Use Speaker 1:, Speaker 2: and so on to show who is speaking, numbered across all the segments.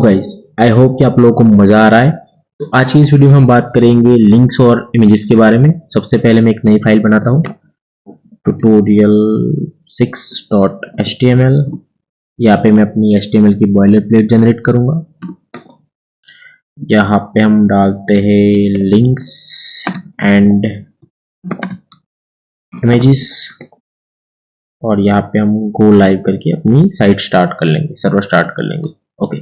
Speaker 1: Guys, I hope कि आप लोगों को मजा आ रहा है। तो आज की इस वीडियो में हम बात करेंगे लिंक्स और इमेजेस के बारे में। सबसे पहले मैं एक नई फाइल बनाता हूँ, tutorial 6.html। यहाँ पे मैं अपनी html की बॉयलर प्लेट जनरेट करूंगा। यहाँ पे हम डालते हैं लिंक्स एंड इमेजेस और यहाँ पे हम गो लाइव करके अपनी साइट स्टार्ट कर लेंगे, सर्वर स्टार्ट कर लेंगे। ओके,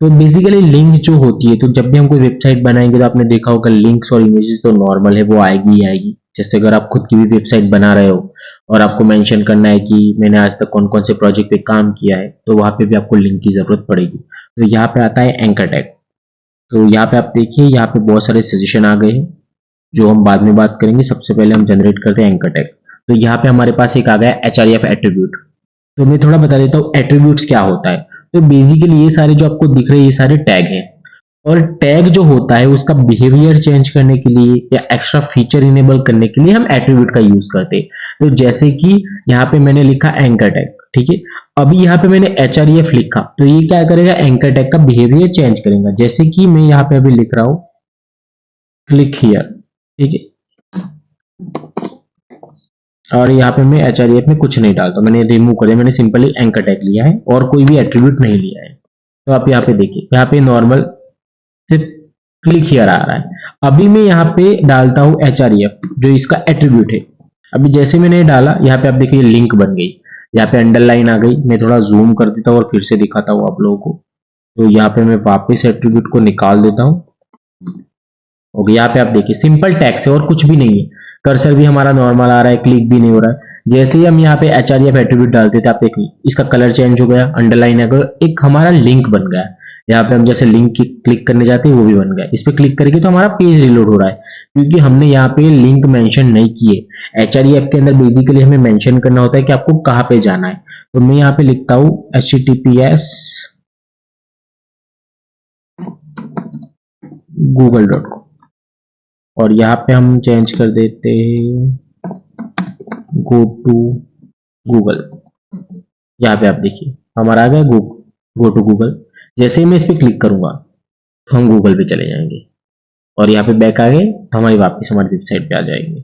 Speaker 1: तो बेसिकली लिंक जो होती है, तो जब भी हम कोई वेबसाइट बनाएंगे तो आपने देखा होगा लिंक्स और इमेजेस तो नॉर्मल है, वो आएगी ही आएगी। जैसे अगर आप खुद की भी वेबसाइट बना रहे हो और आपको मेंशन करना है कि मैंने आज तक कौन कौन से प्रोजेक्ट पे काम किया है, तो वहां पे भी आपको लिंक की जरूरत पड़ेगी। तो यहाँ पे आता है एंकर टैग। तो यहाँ पे आप देखिए, यहाँ पे बहुत सारे सजेशन आ गए हैं जो हम बाद में बात करेंगे। सबसे पहले हम जनरेट करते हैं एंकर टैग। तो यहाँ पे हमारे पास एक आ गया href एट्रीब्यूट। तो मैं थोड़ा बता देता हूँ एट्रीब्यूट्स क्या होता है। तो बेसिकली ये सारे जो आपको दिख रहे हैं ये सारे टैग हैं, और टैग जो होता है उसका बिहेवियर चेंज करने के लिए या एक्स्ट्रा फीचर इनेबल करने के लिए हम एट्रीब्यूट का यूज करते हैं। तो जैसे कि यहाँ पे मैंने लिखा एंकर टैग, ठीक है। अभी यहाँ पे मैंने href लिखा, तो ये क्या करेगा, एंकर टैग का बिहेवियर चेंज करेगा। जैसे कि मैं यहाँ पे अभी लिख रहा हूँ क्लिक हियर, ठीक है। और यहाँ पे मैं href में कुछ नहीं डालता, मैंने रिमूव कर दिया, मैंने सिंपली एंकर टैग लिया है और कोई भी एट्रीब्यूट नहीं लिया है। तो आप यहाँ पे देखिए, यहाँ पे नॉर्मल सिर्फ क्लिक हियर आ रहा है। अभी मैं यहाँ पे डालता हूँ href जो इसका एट्रीब्यूट है। अभी जैसे मैंने डाला, यहाँ पे आप देखिए लिंक बन गई, यहाँ पे अंडरलाइन आ गई। मैं थोड़ा जूम कर देता हूँ और फिर से दिखाता हूँ आप लोगों को। तो यहाँ पे मैं वापस एट्रीब्यूट को निकाल देता हूँ। ओके, यहाँ पे आप देखिए सिंपल टैक्स है और कुछ भी नहीं है। कर्सर भी हमारा नॉर्मल आ रहा है, क्लिक भी नहीं हो रहा है। जैसे ही हम यहाँ पे href एट्रीब्यूट डालते थे, आप देखिए इसका कलर चेंज हो गया, अंडरलाइन है, एक हमारा लिंक बन गया। यहाँ पे हम जैसे लिंक की क्लिक करने जाते हैं वो भी बन गया। इस पे क्लिक करके तो हमारा पेज रिलोड हो रहा है, क्योंकि हमने यहाँ पे लिंक मेंशन नहीं किए। href के अंदर बेसिकली हमें मेंशन करना होता है कि आपको कहाँ पे जाना है। तो मैं यहाँ पे लिखता हूँ https google.com और यहाँ पे हम चेंज कर देते हैं गो टू गूगल। यहाँ पे आप देखिए हमारा आ गया गो टू गूगल। जैसे ही मैं इस पे क्लिक करूंगा तो हम गूगल पे चले जाएंगे और यहाँ पे बैक आ गए तो हमारी वापस हमारी वेबसाइट पे आ जाएंगे।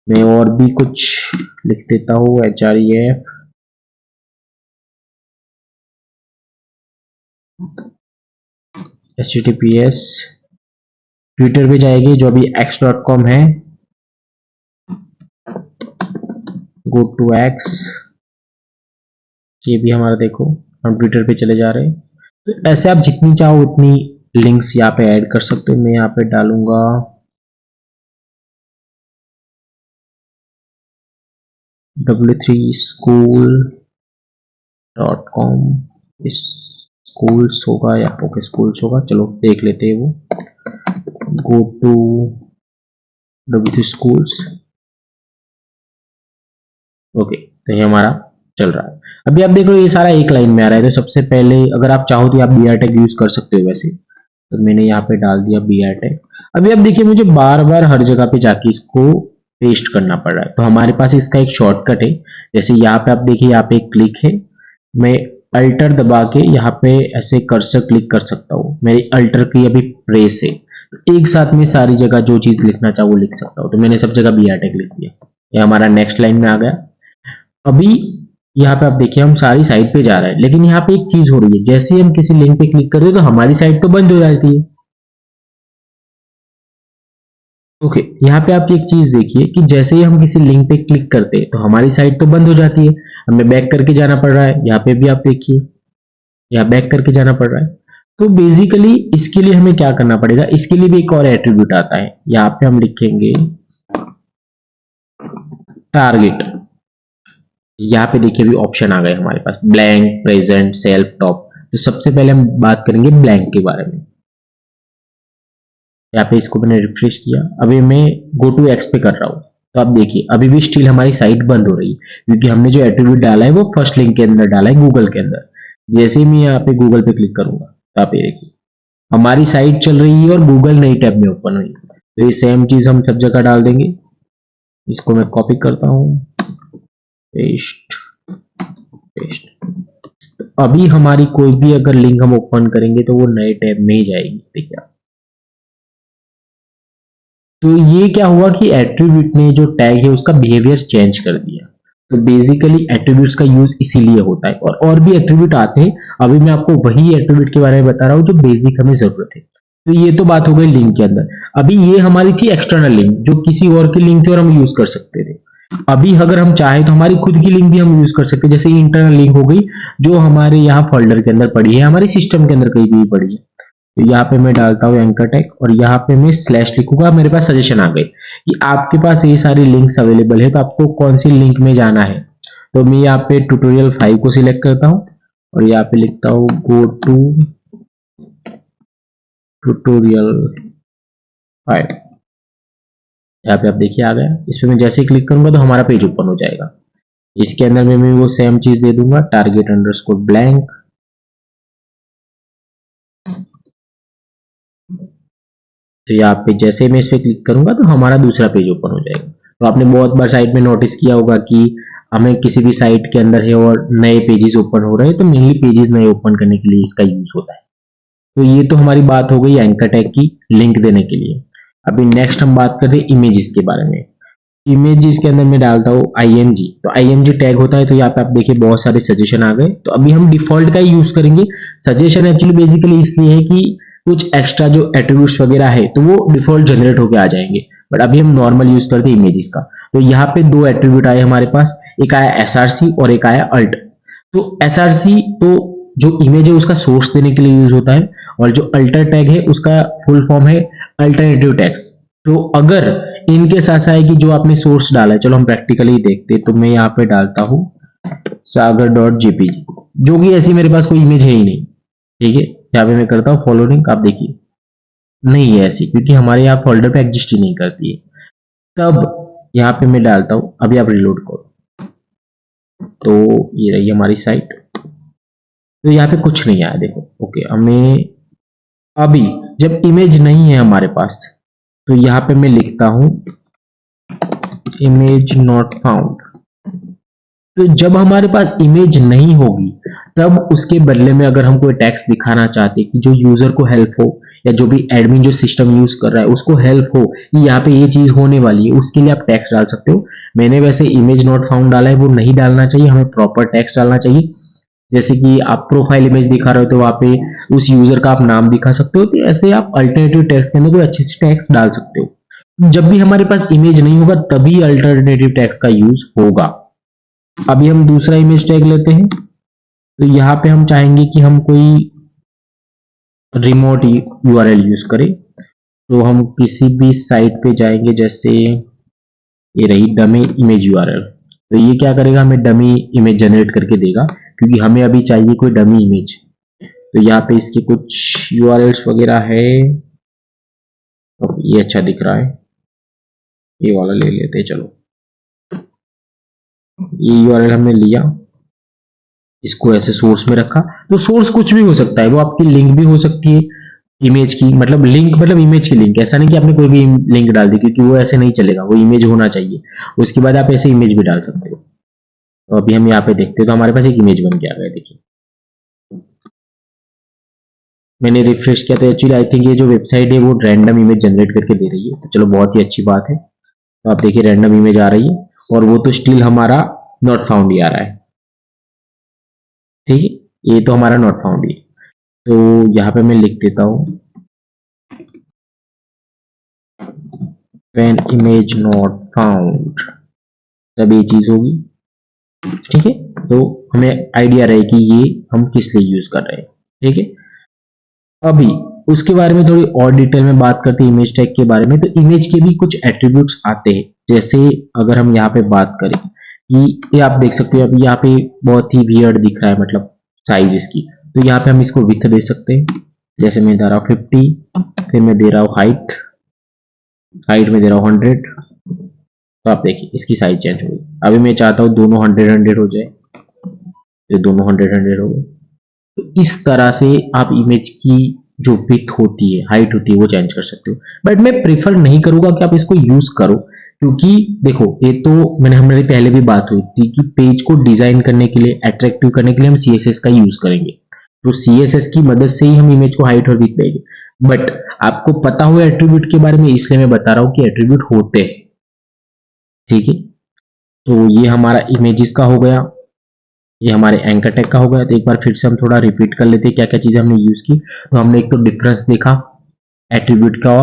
Speaker 1: मैं और भी कुछ लिख देता हूँ href https ट्विटर पे जाएगी जो अभी x.com है, गो टू x। ये भी हमारा देखो, हम ट्विटर पे चले जा रहे हैं। तो ऐसे आप जितनी चाहो उतनी लिंक्स यहाँ पे ऐड कर सकते हो। मैं यहाँ पे डालूंगा w3school.com। स्कूल्स होगा या ओके स्कूल्स होगा, चलो देख लेते हैं वो। Go to w3 schools। Okay, तो ये हमारा चल रहा है। अभी आप देख लो ये सारा एक लाइन में आ रहा है। तो सबसे पहले अगर आप चाहो तो आप br टैग यूज कर सकते हो वैसे, तो मैंने यहाँ पे डाल दिया br टैग। अभी आप देखिए मुझे बार बार हर जगह पे जाके इसको पेस्ट करना पड़ रहा है, तो हमारे पास इसका एक शॉर्टकट है। जैसे यहाँ पे आप देखिए, यहाँ पे एक क्लिक है, मैं अल्टर दबा के यहाँ पे ऐसे कर्सर क्लिक कर सकता हूँ। मेरी अल्टर की अभी प्रेस है, तो एक साथ में सारी जगह जो चीज लिखना चाहो वो लिख सकता हूँ। तो मैंने सब जगह br टैग लिख दिया। ये हमारा नेक्स्ट लाइन में आ गया। अभी यहाँ पे आप देखिए हम सारी साइट पे जा रहे हैं, लेकिन यहाँ पे एक चीज हो रही है, जैसे ही हम किसी लिंक पे क्लिक करते हैं तो हमारी साइट तो बंद हो जाती है। ओके, यहाँ पे आप एक चीज देखिए कि जैसे ही हम किसी लिंक पे क्लिक करते हैं तो हमारी साइट तो बंद हो जाती है, हमें बैक करके जाना पड़ रहा है। यहाँ पे भी आप देखिए, यहाँ बैक करके जाना पड़ रहा है। तो बेसिकली इसके लिए हमें क्या करना पड़ेगा, इसके लिए भी एक और एट्रीब्यूट आता है। यहाँ पे हम लिखेंगे टारगेट। यहाँ पे देखिए अभी ऑप्शन आ गए हमारे पास, ब्लैंक, प्रेजेंट, सेल्फ, टॉप। तो सबसे पहले हम बात करेंगे ब्लैंक के बारे में। यहाँ पे इसको मैंने रिफ्रेश किया, अभी मैं गो टू एक्स पे कर रहा हूँ। तो आप देखिए अभी भी स्टिल हमारी साइट बंद हो रही है, क्योंकि हमने जो एट्रीब्यूट डाला है वो फर्स्ट लिंक के अंदर डाला है, गूगल के अंदर। जैसे ही मैं यहाँ पे गूगल पे क्लिक करूंगा तो आप ये देखिए हमारी साइट चल रही है और गूगल नई टैब में ओपन हुई। तो ये सेम चीज हम सब जगह डाल देंगे। इसको मैं कॉपी करता हूँ, पेस्ट पेस्ट। अभी हमारी कोई भी अगर लिंक हम ओपन करेंगे तो वो नए टैब में ही जाएगी। देखिए आप। तो ये क्या हुआ कि एट्रीब्यूट ने जो टैग है उसका बिहेवियर चेंज कर दिया। तो बेसिकली एट्रीब्यूट्स का यूज इसीलिए होता है, और भी एट्रीब्यूट आते हैं। अभी मैं आपको वही एट्रीब्यूट के बारे में बता रहा हूँ जो बेसिक हमें जरूरत है। तो ये तो बात हो गई लिंक के अंदर। अभी ये हमारी थी एक्सटर्नल लिंक, जो किसी और की लिंक थी और हम यूज कर सकते थे। अभी अगर हम चाहें तो हमारी खुद की लिंक भी हम यूज कर सकते हैं, जैसे इंटरनल लिंक हो गई जो हमारे यहाँ फोल्डर के अंदर पड़ी है, हमारे सिस्टम के अंदर कहीं भी पड़ी है। तो यहाँ पे मैं डालता हूँ एंकर टैग और यहाँ पे मैं स्लैश लिखूंगा। मेरे पास सजेशन आ गई कि आपके पास ये सारी लिंक्स अवेलेबल है, तो आपको कौन सी लिंक में जाना है। तो मैं यहाँ पे ट्यूटोरियल 5 को सिलेक्ट करता हूँ और यहाँ पे लिखता हूँ गो टू ट्यूटोरियल 5। यहाँ पे आप देखिए आ गया। इस पे मैं जैसे ही क्लिक करूंगा तो हमारा पेज ओपन हो जाएगा। इसके अंदर में मैं वो सेम चीज दे दूंगा, टारगेट अंडरस्कोर ब्लैंक। तो यहाँ पे जैसे मैं इस पे क्लिक करूंगा तो हमारा दूसरा पेज ओपन हो जाएगा। तो आपने बहुत बार साइट में नोटिस किया होगा कि हमें किसी भी साइट के अंदर है और नए पेजेस ओपन हो रहे हैं, तो मेनली पेजेस नए ओपन करने के लिए इसका यूज होता है। तो ये तो हमारी बात हो गई एंकर टैग की लिंक देने के लिए। अभी नेक्स्ट हम बात करते हैं इमेजेस के बारे में। इमेजेस के अंदर मैं डालता हूँ IMG। तो IMG टैग होता है। तो यहाँ पे आप देखिए बहुत सारे सजेशन आ गए। तो अभी हम डिफॉल्ट का ही यूज करेंगे। सजेशन एक्चुअली बेसिकली इसलिए है कि कुछ एक्स्ट्रा जो एट्रीब्यूट्स वगैरह है तो वो डिफॉल्ट जनरेट होके आ जाएंगे, बट अभी हम नॉर्मल यूज करते हैं इमेजेस का। तो यहाँ पे दो एट्रीब्यूट आए हमारे पास, एक आया SRC और एक आया अल्ट। तो SRC तो जो इमेज है उसका सोर्स देने के लिए यूज होता है, और जो अल्टर टैग है उसका फुल फॉर्म है अल्टरनेटिव टैग्स। तो अगर इनके साथ है कि जो आपने सोर्स डाला है, चलो हम प्रैक्टिकली देखते हैं। तो मैं यहाँ पे डालता हूँ sagar.jpg, जो कि ऐसी मेरे पास कोई इमेज है ही नहीं। ठीक है, यहाँ पे मैं करता हूँ फॉलो लिंक। आप देखिए नहीं है ऐसी, क्योंकि हमारे यहाँ फोल्डर पे एग्जिस्ट ही नहीं करती है। तब यहाँ पे मैं डालता हूँ, अभी आप रिलोड करो तो ये रही हमारी साइट। तो यहाँ पे कुछ नहीं आया, देखो। ओके, हमें अभी जब इमेज नहीं है हमारे पास तो यहाँ पे मैं लिखता हूं इमेज नॉट फाउंड। तो जब हमारे पास इमेज नहीं होगी तब उसके बदले में अगर हम कोई टेक्स्ट दिखाना चाहते कि जो यूजर को हेल्प हो, या जो भी एडमिन जो सिस्टम यूज कर रहा है उसको हेल्प हो कि यहाँ पे ये चीज होने वाली है, उसके लिए आप टेक्स्ट डाल सकते हो। मैंने वैसे इमेज नॉट फाउंड डाला है, वो नहीं डालना चाहिए, हमें प्रॉपर टेक्स्ट डालना चाहिए। जैसे कि आप प्रोफाइल इमेज दिखा रहे हो तो वहां पे उस यूजर का आप नाम दिखा सकते हो। तो ऐसे आप अल्टरनेटिव टेक्स्ट के अंदर कोई अच्छी सी टेक्स्ट डाल सकते हो। जब भी हमारे पास इमेज नहीं होगा तभी अल्टरनेटिव टेक्स्ट का यूज होगा। अभी हम दूसरा इमेज टैग लेते हैं। तो यहाँ पे हम चाहेंगे कि हम कोई रिमोट URL यूज करें। तो हम किसी भी साइट पे जाएंगे, जैसे ये रही डमी इमेज URL। तो ये क्या करेगा, हमें डमी इमेज जनरेट करके देगा, क्योंकि हमें अभी चाहिए कोई डमी इमेज। तो यहाँ पे इसके कुछ URLs वगैरह है। तो ये अच्छा दिख रहा है, ये वाला ले लेते हैं। चलो, ये URL हमने लिया, इसको ऐसे सोर्स में रखा। तो सोर्स कुछ भी हो सकता है, वो आपकी लिंक भी हो सकती है इमेज की, मतलब लिंक मतलब इमेज की लिंक। ऐसा नहीं कि आपने कोई भी लिंक डाल दी, क्योंकि वो ऐसे नहीं चलेगा, वो इमेज होना चाहिए। उसके बाद आप ऐसे इमेज भी डाल सकते हो। तो अभी हम यहाँ पे देखते हैं तो हमारे पास एक इमेज बन के आ गया। देखिए मैंने रिफ्रेश किया तो एक्चुअली आई थिंक ये जो वेबसाइट है वो रैंडम इमेज जनरेट करके दे रही है। तो चलो, बहुत ही अच्छी बात है। तो आप देखिए रैंडम इमेज आ रही है, और वो तो स्टिल हमारा नॉट फाउंड ही आ रहा है। ठीक है, ये तो हमारा नॉट फाउंड ही। तो यहाँ पे मैं लिख देता हूँ when image not found, तब ये चीज होगी। ठीक है, तो हमें आइडिया रहे कि ये हम किस लिए यूज कर रहे हैं। ठीक है, अभी उसके बारे में थोड़ी और डिटेल में बात करते हैं इमेज टैग के बारे में। तो इमेज के भी कुछ एट्रीब्यूट्स आते हैं। जैसे अगर हम यहाँ पे बात करें कि ये आप देख सकते हो, अभी यहाँ पे बहुत ही वियर्ड दिख रहा है, मतलब साइज इसकी। तो यहाँ पे हम इसको विड्थ दे सकते हैं। जैसे मैं दे रहा हूँ 50, फिर मैं दे रहा हूँ हाइट में दे रहा हूँ 100। तो आप देखिए इसकी साइज चेंज हो गई। अभी मैं चाहता हूँ दोनों 100 हो जाए, ये दोनों 100 हो गए। तो इस तरह से आप इमेज की जो विड्थ होती है, हाइट होती है, वो चेंज कर सकते हो। बट मैं प्रेफर नहीं करूंगा कि आप इसको यूज करो, क्योंकि देखो ये तो मैंने हमारी पहले भी बात हुई थी कि पेज को डिजाइन करने के लिए, अट्रैक्टिव करने के लिए हम सीएसएस का यूज करेंगे। तो सीएसएस की मदद से ही हम इमेज को हाइट और विड्थ देंगे। बट आपको पता हुआ एट्रीब्यूट के बारे में इसलिए मैं बता रहा हूं कि एट्रीब्यूट होते हैं, ठीक है। तो ये हमारा इमेजेस का हो गया, ये हमारे एंकर टैग का हो गया। तो एक बार फिर से हम थोड़ा रिपीट कर लेते हैं क्या क्या चीजें हमने यूज की। तो हमने एक तो डिफरेंस देखा एट्रीब्यूट का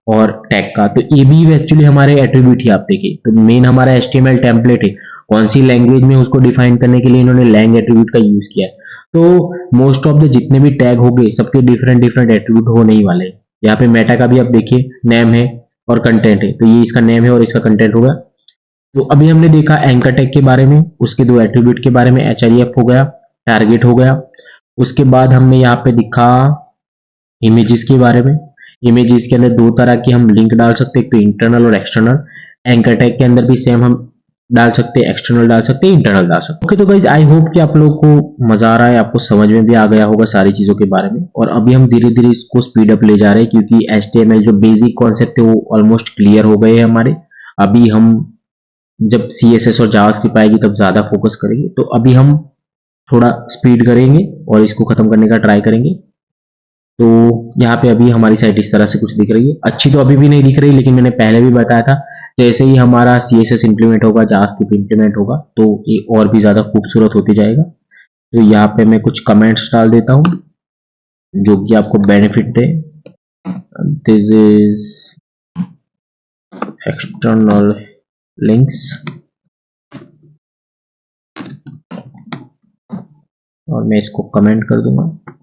Speaker 1: और टैग का। तो ये भी एक्चुअली हमारे एट्रीब्यूट ही आप देखिए। तो मेन हमारा एचटीएमएल टेम्पलेट है, कौन सी लैंग्वेज में उसको डिफाइन करने के लिए इन्होंने लैंग एट्रीब्यूट का यूज किया है। तो मोस्ट ऑफ द जितने भी टैग हो गए सबके डिफरेंट डिफरेंट एट्रीब्यूट होने ही वाले हैं। यहाँ पे मेटा का भी आप देखिए, नेम है और कंटेंट है। तो ये इसका नेम है और इसका कंटेंट होगा। तो अभी हमने देखा एंकर टैग के बारे में, उसके दो एट्रीब्यूट के बारे में, एचआरईएफ हो गया, टारगेट हो गया। उसके बाद हमने यहाँ पे दिखा इमेजेस के बारे में। इमेजेस के अंदर दो तरह की हम लिंक डाल सकते हैं, एक तो इंटरनल और एक्सटर्नल। एंकर टैग के अंदर भी सेम हम डाल सकते हैं, एक्सटर्नल डाल सकते हैं, इंटरनल डाल सकते हैं। ओके, तो गाइज आई होप कि आप लोगों को मजा आ रहा है, आपको समझ में भी आ गया होगा सारी चीजों के बारे में। और अभी हम धीरे धीरे इसको स्पीड अप ले जा रहे हैं क्योंकि एचटीएमएल जो बेसिक कॉन्सेप्ट है वो ऑलमोस्ट क्लियर हो गए हैं हमारे। अभी हम जब सीएसएस और जावास्क्रिप्ट आएगी तब ज्यादा फोकस करेंगे। तो अभी हम थोड़ा स्पीड करेंगे और इसको खत्म करने का ट्राई करेंगे। तो यहाँ पे अभी हमारी साइट इस तरह से कुछ दिख रही है। अच्छी तो अभी भी नहीं दिख रही, लेकिन मैंने पहले भी बताया था जैसे ही हमारा सीएसएस इंप्लीमेंट होगा, जावास्क्रिप्ट इंप्लीमेंट होगा, तो ये और भी ज्यादा खूबसूरत होती जाएगा। तो यहाँ पे मैं कुछ कमेंट्स डाल देता हूँ जो कि आपको benefit they. This is external links और मैं इसको कमेंट कर दूंगा।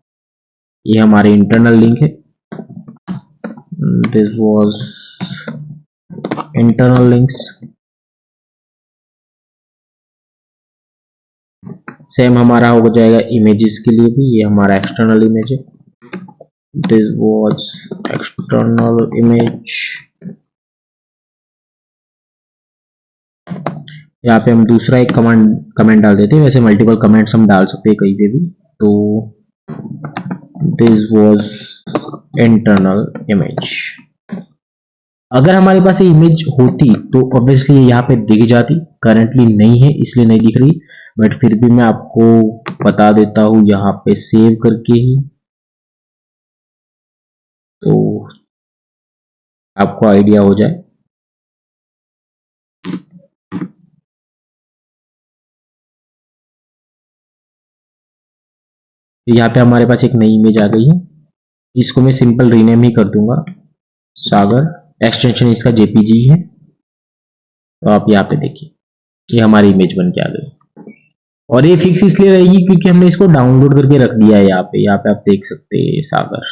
Speaker 1: ये हमारे इंटरनल लिंक है, this was internal links. Same हमारा हो जाएगा इमेजेस के लिए भी, ये हमारा एक्सटर्नल इमेज है, दिस वाज एक्सटर्नल इमेज। यहाँ पे हम दूसरा एक कमेंट डाल देते हैं, वैसे मल्टीपल कमेंट्स हम डाल सकते हैं कहीं पे भी। तो दिस वाज इंटरनल इमेज। अगर हमारे पास ये इमेज होती तो ऑब्वियसली यहाँ पे दिख जाती, करंटली नहीं है इसलिए नहीं दिख रही, बट फिर भी मैं आपको बता देता हूँ यहाँ पे सेव करके ही, तो आपको आइडिया हो जाए। तो यहाँ पे हमारे पास एक नई इमेज आ गई है, इसको मैं सिंपल रीनेम ही कर दूंगा सागर, एक्सटेंशन इसका जेपीजी है। तो आप यहाँ पे देखिए ये हमारी इमेज बन के आ गई। और ये फिक्स इसलिए रहेगी क्योंकि हमने इसको डाउनलोड करके रख दिया है। यहाँ पे आप देख सकते हैं सागर,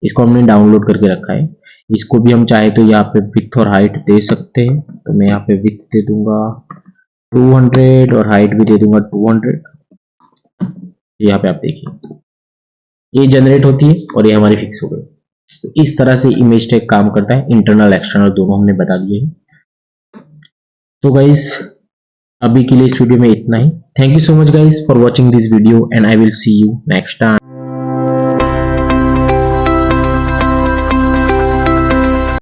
Speaker 1: इसको हमने डाउनलोड करके रखा है। इसको भी हम चाहे तो यहाँ पे विड्थ और हाइट दे सकते हैं। तो मैं यहाँ पे विड्थ दे दूंगा 200 और हाइट भी दे दूंगा 200। यहाँ पे आप देखिए ये जनरेट होती है और ये हमारी फिक्स हो गई। तो इस तरह से इमेज टैग काम करता है, इंटरनल एक्सटर्नल दोनों हमने बता दिए हैं। तो गाइस अभी के लिए इस वीडियो में इतना ही। Thank you so much guys for watching this video and I will see you next time.